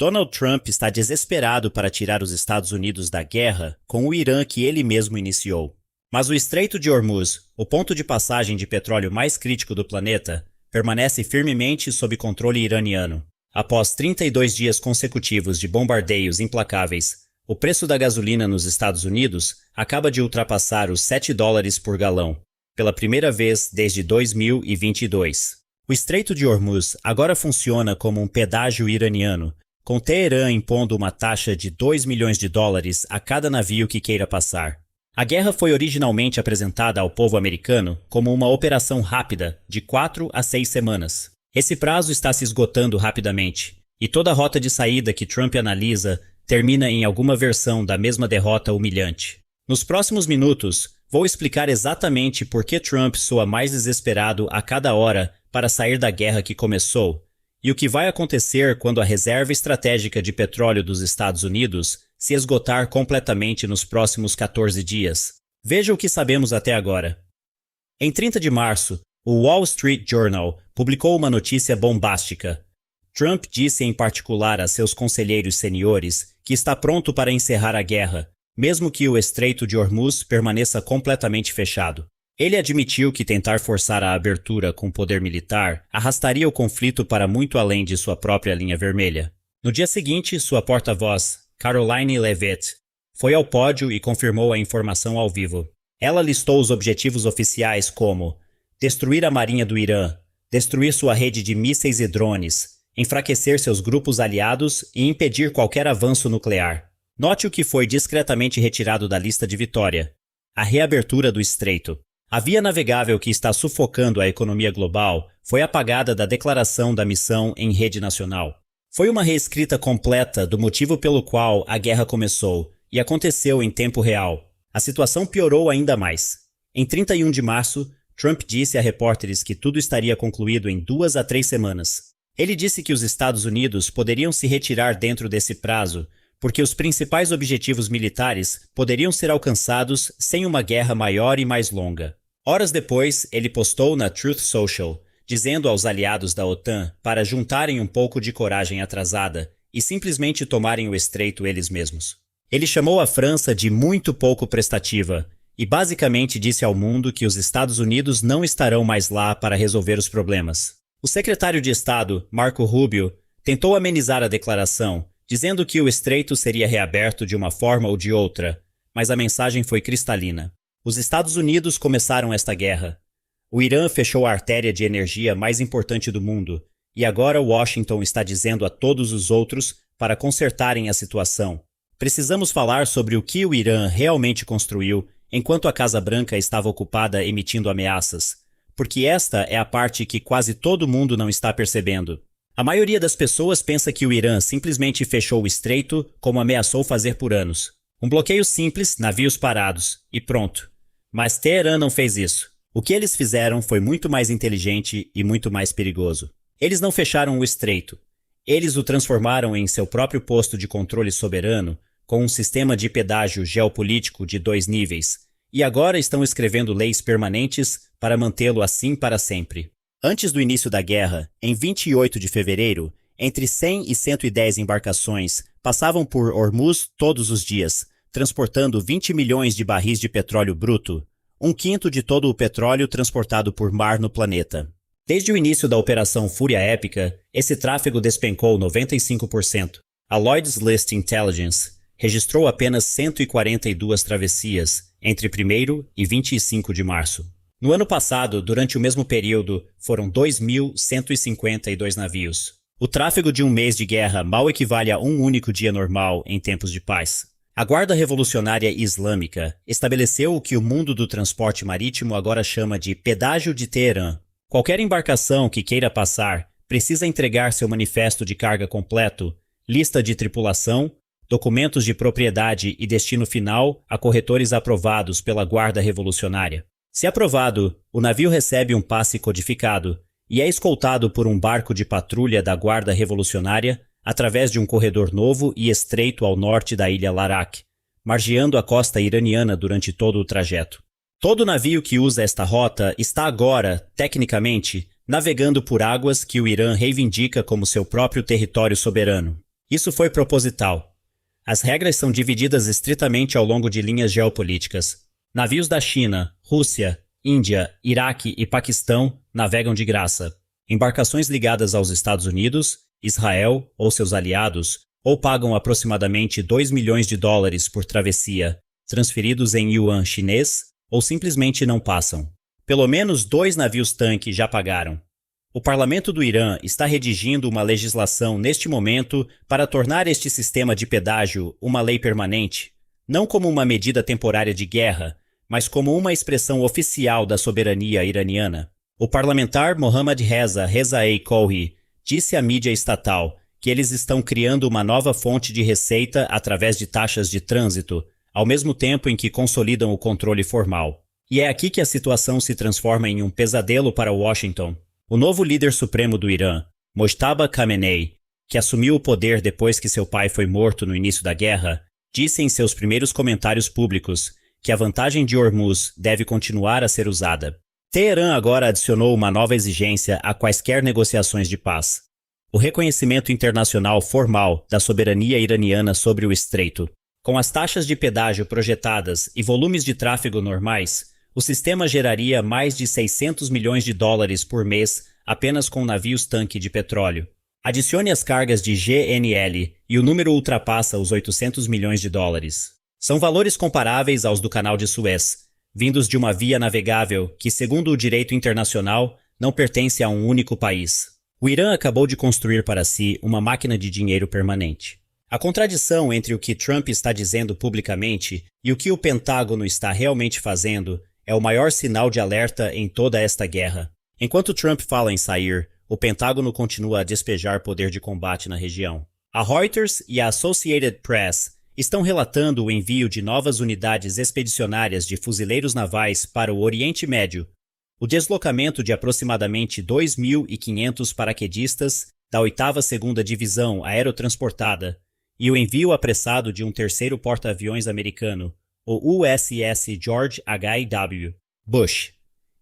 Donald Trump está desesperado para tirar os Estados Unidos da guerra com o Irã que ele mesmo iniciou. Mas o Estreito de Hormuz, o ponto de passagem de petróleo mais crítico do planeta, permanece firmemente sob controle iraniano. Após 32 dias consecutivos de bombardeios implacáveis, o preço da gasolina nos Estados Unidos acaba de ultrapassar os $7 por galão, pela primeira vez desde 2022. O Estreito de Hormuz agora funciona como um pedágio iraniano, com Teherã impondo uma taxa de $2 milhões a cada navio que queira passar. A guerra foi originalmente apresentada ao povo americano como uma operação rápida de 4 a 6 semanas. Esse prazo está se esgotando rapidamente, e toda rota de saída que Trump analisa termina em alguma versão da mesma derrota humilhante. Nos próximos minutos, vou explicar exatamente por que Trump soa mais desesperado a cada hora para sair da guerra que começou, e o que vai acontecer quando a reserva estratégica de petróleo dos Estados Unidos se esgotar completamente nos próximos 14 dias. Veja o que sabemos até agora. Em 30 de março, o Wall Street Journal publicou uma notícia bombástica. Trump disse em particular a seus conselheiros seniores que está pronto para encerrar a guerra, mesmo que o Estreito de Hormuz permaneça completamente fechado. Ele admitiu que tentar forçar a abertura com poder militar arrastaria o conflito para muito além de sua própria linha vermelha. No dia seguinte, sua porta-voz, Karoline Leavitt, foi ao pódio e confirmou a informação ao vivo. Ela listou os objetivos oficiais como destruir a marinha do Irã, destruir sua rede de mísseis e drones, enfraquecer seus grupos aliados e impedir qualquer avanço nuclear. Note o que foi discretamente retirado da lista de vitória: a reabertura do estreito. A via navegável que está sufocando a economia global foi apagada da declaração da missão em rede nacional. Foi uma reescrita completa do motivo pelo qual a guerra começou e aconteceu em tempo real. A situação piorou ainda mais. Em 31 de março, Trump disse a repórteres que tudo estaria concluído em 2 a 3 semanas. Ele disse que os Estados Unidos poderiam se retirar dentro desse prazo, porque os principais objetivos militares poderiam ser alcançados sem uma guerra maior e mais longa. Horas depois, ele postou na Truth Social, dizendo aos aliados da OTAN para juntarem um pouco de coragem atrasada e simplesmente tomarem o estreito eles mesmos. Ele chamou a França de muito pouco prestativa e basicamente disse ao mundo que os Estados Unidos não estarão mais lá para resolver os problemas. O secretário de Estado, Marco Rubio, tentou amenizar a declaração, dizendo que o estreito seria reaberto de uma forma ou de outra, mas a mensagem foi cristalina. Os Estados Unidos começaram esta guerra. O Irã fechou a artéria de energia mais importante do mundo, e agora Washington está dizendo a todos os outros para consertarem a situação. Precisamos falar sobre o que o Irã realmente construiu enquanto a Casa Branca estava ocupada emitindo ameaças, porque esta é a parte que quase todo mundo não está percebendo. A maioria das pessoas pensa que o Irã simplesmente fechou o estreito como ameaçou fazer por anos. Um bloqueio simples, navios parados, e pronto. Mas Teherã não fez isso. O que eles fizeram foi muito mais inteligente e muito mais perigoso. Eles não fecharam o estreito. Eles o transformaram em seu próprio posto de controle soberano com um sistema de pedágio geopolítico de 2 níveis, e agora estão escrevendo leis permanentes para mantê-lo assim para sempre. Antes do início da guerra, em 28 de fevereiro, entre 100 e 110 embarcações passavam por Hormuz todos os dias, transportando 20 milhões de barris de petróleo bruto, 1/5 de todo o petróleo transportado por mar no planeta. Desde o início da Operação Fúria Épica, esse tráfego despencou 95%. A Lloyd's List Intelligence registrou apenas 142 travessias entre 1º e 25 de março. No ano passado, durante o mesmo período, foram 2.152 navios. O tráfego de um mês de guerra mal equivale a um único dia normal em tempos de paz. A Guarda Revolucionária Islâmica estabeleceu o que o mundo do transporte marítimo agora chama de Pedágio de Teherã. Qualquer embarcação que queira passar precisa entregar seu manifesto de carga completo, lista de tripulação, documentos de propriedade e destino final a corretores aprovados pela Guarda Revolucionária. Se aprovado, o navio recebe um passe codificado e é escoltado por um barco de patrulha da Guarda Revolucionária através de um corredor novo e estreito ao norte da ilha Larak, margeando a costa iraniana durante todo o trajeto. Todo navio que usa esta rota está agora, tecnicamente, navegando por águas que o Irã reivindica como seu próprio território soberano. Isso foi proposital. As regras são divididas estritamente ao longo de linhas geopolíticas. Navios da China, Rússia, Índia, Iraque e Paquistão navegam de graça. Embarcações ligadas aos Estados Unidos, Israel ou seus aliados ou pagam aproximadamente 2 milhões de dólares por travessia, transferidos em yuan chinês, ou simplesmente não passam. Pelo menos 2 navios-tanque já pagaram. O parlamento do Irã está redigindo uma legislação neste momento para tornar este sistema de pedágio uma lei permanente, não como uma medida temporária de guerra, mas como uma expressão oficial da soberania iraniana. O parlamentar Mohammad Reza Rezaei Kolhi disse à mídia estatal que eles estão criando uma nova fonte de receita através de taxas de trânsito, ao mesmo tempo em que consolidam o controle formal. E é aqui que a situação se transforma em um pesadelo para Washington. O novo líder supremo do Irã, Mojtaba Khamenei, que assumiu o poder depois que seu pai foi morto no início da guerra, disse em seus primeiros comentários públicos que a vantagem de Hormuz deve continuar a ser usada. Teherã agora adicionou uma nova exigência a quaisquer negociações de paz: o reconhecimento internacional formal da soberania iraniana sobre o estreito. Com as taxas de pedágio projetadas e volumes de tráfego normais, o sistema geraria mais de 600 milhões de dólares por mês apenas com navios-tanque de petróleo. Adicione as cargas de GNL e o número ultrapassa os 800 milhões de dólares. São valores comparáveis aos do Canal de Suez, vindos de uma via navegável que, segundo o direito internacional, não pertence a um único país. O Irã acabou de construir para si uma máquina de dinheiro permanente. A contradição entre o que Trump está dizendo publicamente e o que o Pentágono está realmente fazendo é o maior sinal de alerta em toda esta guerra. Enquanto Trump fala em sair, o Pentágono continua a despejar poder de combate na região. A Reuters e a Associated Press estão relatando o envio de novas unidades expedicionárias de fuzileiros navais para o Oriente Médio, o deslocamento de aproximadamente 2.500 paraquedistas da 8ª Divisão Aerotransportada e o envio apressado de um terceiro porta-aviões americano, o USS George H.W. Bush.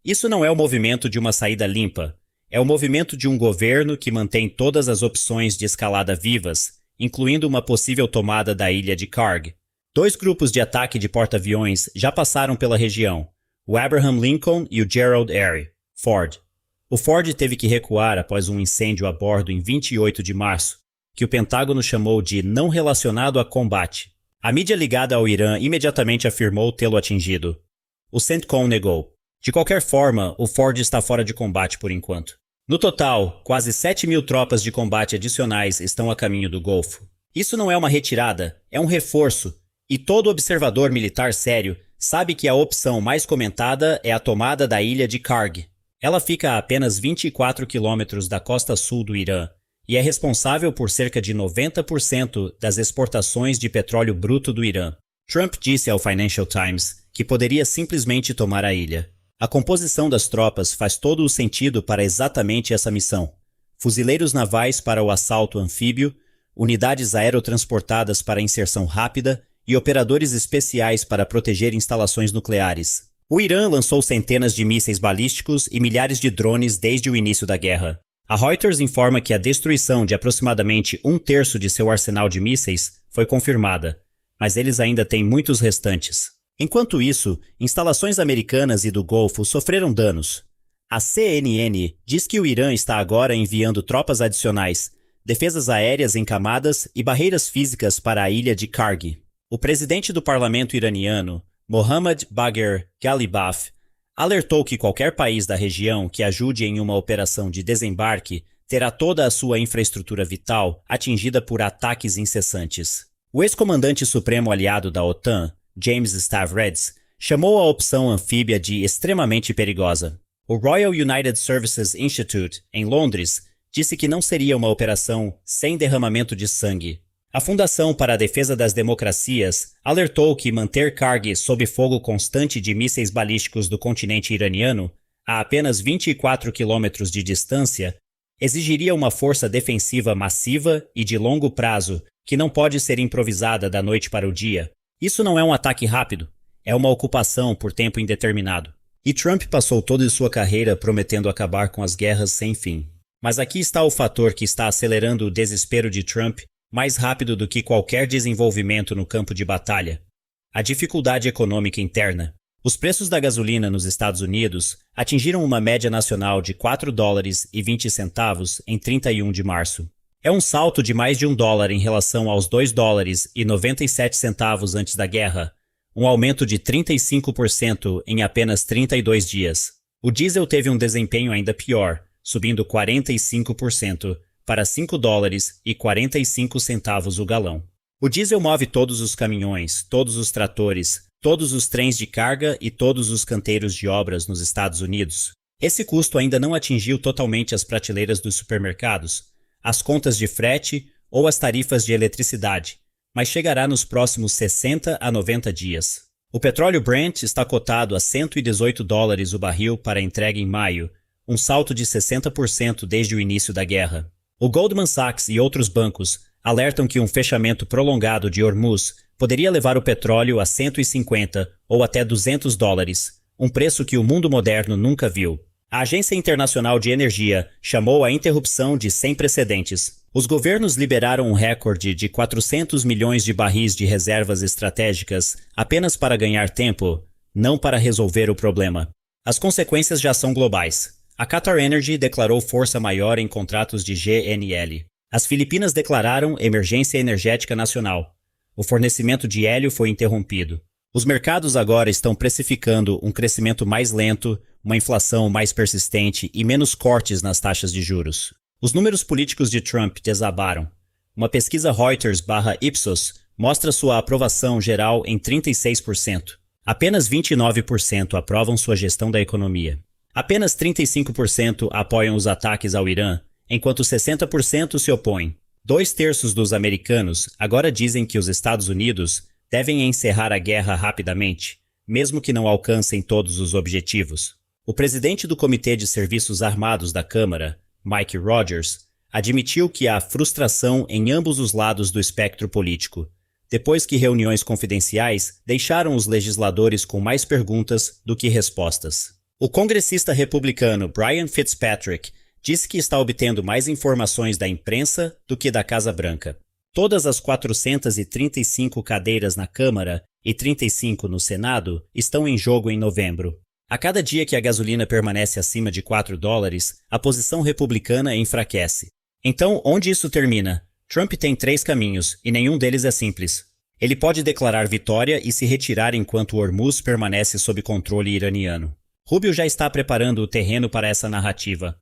Isso não é o movimento de uma saída limpa, é o movimento de um governo que mantém todas as opções de escalada vivas, incluindo uma possível tomada da ilha de Karg. 2 grupos de ataque de porta-aviões já passaram pela região, o Abraham Lincoln e o Gerald R. Ford. O Ford teve que recuar após um incêndio a bordo em 28 de março, que o Pentágono chamou de não relacionado a combate. A mídia ligada ao Irã imediatamente afirmou tê-lo atingido. O CENTCOM negou. De qualquer forma, o Ford está fora de combate por enquanto. No total, quase 7.000 tropas de combate adicionais estão a caminho do Golfo. Isso não é uma retirada, é um reforço, e todo observador militar sério sabe que a opção mais comentada é a tomada da ilha de Karg. Ela fica a apenas 24 quilômetros da costa sul do Irã e é responsável por cerca de 90% das exportações de petróleo bruto do Irã. Trump disse ao Financial Times que poderia simplesmente tomar a ilha. A composição das tropas faz todo o sentido para exatamente essa missão. Fuzileiros navais para o assalto anfíbio, unidades aerotransportadas para inserção rápida e operadores especiais para proteger instalações nucleares. O Irã lançou centenas de mísseis balísticos e milhares de drones desde o início da guerra. A Reuters informa que a destruição de aproximadamente 1/3 de seu arsenal de mísseis foi confirmada, mas eles ainda têm muitos restantes. Enquanto isso, instalações americanas e do Golfo sofreram danos. A CNN diz que o Irã está agora enviando tropas adicionais, defesas aéreas em camadas e barreiras físicas para a ilha de Karg. O presidente do parlamento iraniano, Mohammad Bagher Ghalibaf, alertou que qualquer país da região que ajude em uma operação de desembarque terá toda a sua infraestrutura vital atingida por ataques incessantes. O ex-comandante supremo aliado da OTAN, James Stavridis, chamou a opção anfíbia de extremamente perigosa. O Royal United Services Institute, em Londres, disse que não seria uma operação sem derramamento de sangue. A Fundação para a Defesa das Democracias alertou que manter Karg sob fogo constante de mísseis balísticos do continente iraniano, a apenas 24 quilômetros de distância, exigiria uma força defensiva massiva e de longo prazo que não pode ser improvisada da noite para o dia. Isso não é um ataque rápido, é uma ocupação por tempo indeterminado. E Trump passou toda sua carreira prometendo acabar com as guerras sem fim. Mas aqui está o fator que está acelerando o desespero de Trump mais rápido do que qualquer desenvolvimento no campo de batalha. A dificuldade econômica interna. Os preços da gasolina nos Estados Unidos atingiram uma média nacional de $4,20 em 31 de março. É um salto de mais de $1 em relação aos $2,97 antes da guerra, um aumento de 35% em apenas 32 dias. O diesel teve um desempenho ainda pior, subindo 45% para $5,45 o galão. O diesel move todos os caminhões, todos os tratores, todos os trens de carga e todos os canteiros de obras nos Estados Unidos. Esse custo ainda não atingiu totalmente as prateleiras dos supermercados, as contas de frete ou as tarifas de eletricidade, mas chegará nos próximos 60 a 90 dias. O petróleo Brent está cotado a $118 o barril para entrega em maio, um salto de 60% desde o início da guerra. O Goldman Sachs e outros bancos alertam que um fechamento prolongado de Hormuz poderia levar o petróleo a 150 ou até $200, um preço que o mundo moderno nunca viu. A Agência Internacional de Energia chamou a interrupção de sem precedentes. Os governos liberaram um recorde de 400 milhões de barris de reservas estratégicas apenas para ganhar tempo, não para resolver o problema. As consequências já são globais. A Qatar Energy declarou força maior em contratos de GNL. As Filipinas declararam emergência energética nacional. O fornecimento de hélio foi interrompido. Os mercados agora estão precificando um crescimento mais lento, uma inflação mais persistente e menos cortes nas taxas de juros. Os números políticos de Trump desabaram. Uma pesquisa Reuters/Ipsos mostra sua aprovação geral em 36%. Apenas 29% aprovam sua gestão da economia. Apenas 35% apoiam os ataques ao Irã, enquanto 60% se opõem. 2/3 dos americanos agora dizem que os Estados Unidos devem encerrar a guerra rapidamente, mesmo que não alcancem todos os objetivos. O presidente do Comitê de Serviços Armados da Câmara, Mike Rogers, admitiu que há frustração em ambos os lados do espectro político, depois que reuniões confidenciais deixaram os legisladores com mais perguntas do que respostas. O congressista republicano Brian Fitzpatrick disse que está obtendo mais informações da imprensa do que da Casa Branca. Todas as 435 cadeiras na Câmara e 35 no Senado estão em jogo em novembro. A cada dia que a gasolina permanece acima de $4, a posição republicana enfraquece. Então, onde isso termina? Trump tem 3 caminhos, e nenhum deles é simples. Ele pode declarar vitória e se retirar enquanto Hormuz permanece sob controle iraniano. Rubio já está preparando o terreno para essa narrativa.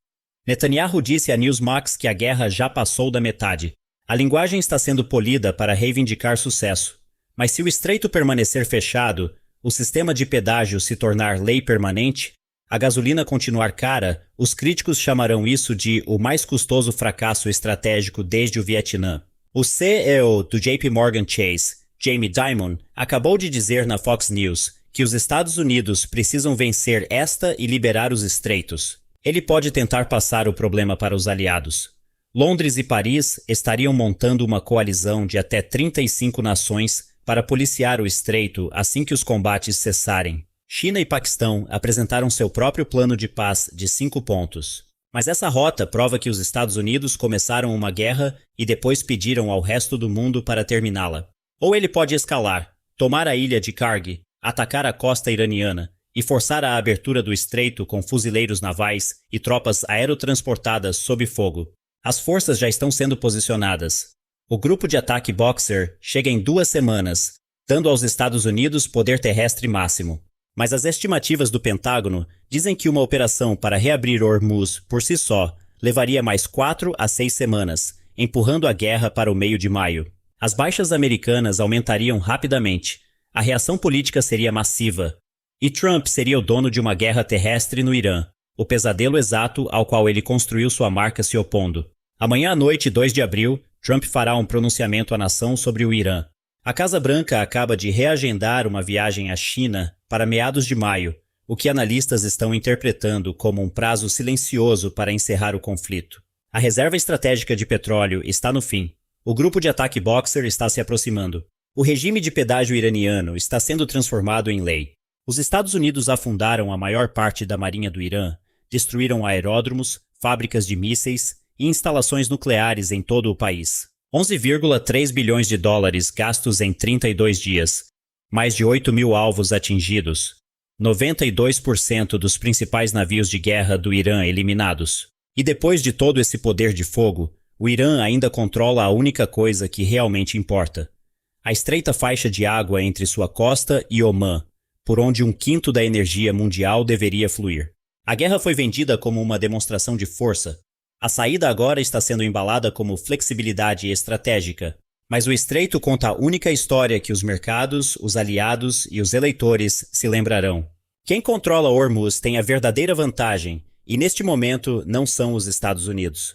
Netanyahu disse a Newsmax que a guerra já passou da metade. A linguagem está sendo polida para reivindicar sucesso. Mas se o estreito permanecer fechado, o sistema de pedágio se tornar lei permanente, a gasolina continuar cara, os críticos chamarão isso de o mais custoso fracasso estratégico desde o Vietnã. O CEO do JP Morgan Chase, Jamie Dimon, acabou de dizer na Fox News que os Estados Unidos precisam vencer esta e liberar os estreitos. Ele pode tentar passar o problema para os aliados. Londres e Paris estariam montando uma coalizão de até 35 nações para policiar o estreito assim que os combates cessarem. China e Paquistão apresentaram seu próprio plano de paz de 5 pontos. Mas essa rota prova que os Estados Unidos começaram uma guerra e depois pediram ao resto do mundo para terminá-la. Ou ele pode escalar, tomar a ilha de Kargi, atacar a costa iraniana e forçar a abertura do estreito com fuzileiros navais e tropas aerotransportadas sob fogo. As forças já estão sendo posicionadas. O grupo de ataque Boxer chega em 2 semanas, dando aos Estados Unidos poder terrestre máximo. Mas as estimativas do Pentágono dizem que uma operação para reabrir Hormuz por si só levaria mais 4 a 6 semanas, empurrando a guerra para o meio de maio. As baixas americanas aumentariam rapidamente. A reação política seria massiva. E Trump seria o dono de uma guerra terrestre no Irã, o pesadelo exato ao qual ele construiu sua marca se opondo. Amanhã à noite, 2 de abril, Trump fará um pronunciamento à nação sobre o Irã. A Casa Branca acaba de reagendar uma viagem à China para meados de maio, o que analistas estão interpretando como um prazo silencioso para encerrar o conflito. A reserva estratégica de petróleo está no fim. O grupo de ataque Boxer está se aproximando. O regime de pedágio iraniano está sendo transformado em lei. Os Estados Unidos afundaram a maior parte da marinha do Irã, destruíram aeródromos, fábricas de mísseis e instalações nucleares em todo o país. 11,3 bilhões de dólares gastos em 32 dias, mais de 8 mil alvos atingidos, 92% dos principais navios de guerra do Irã eliminados. E depois de todo esse poder de fogo, o Irã ainda controla a única coisa que realmente importa: a estreita faixa de água entre sua costa e Omã, por onde 1/5 da energia mundial deveria fluir. A guerra foi vendida como uma demonstração de força. A saída agora está sendo embalada como flexibilidade estratégica. Mas o estreito conta a única história que os mercados, os aliados e os eleitores se lembrarão. Quem controla Hormuz tem a verdadeira vantagem, e neste momento não são os Estados Unidos.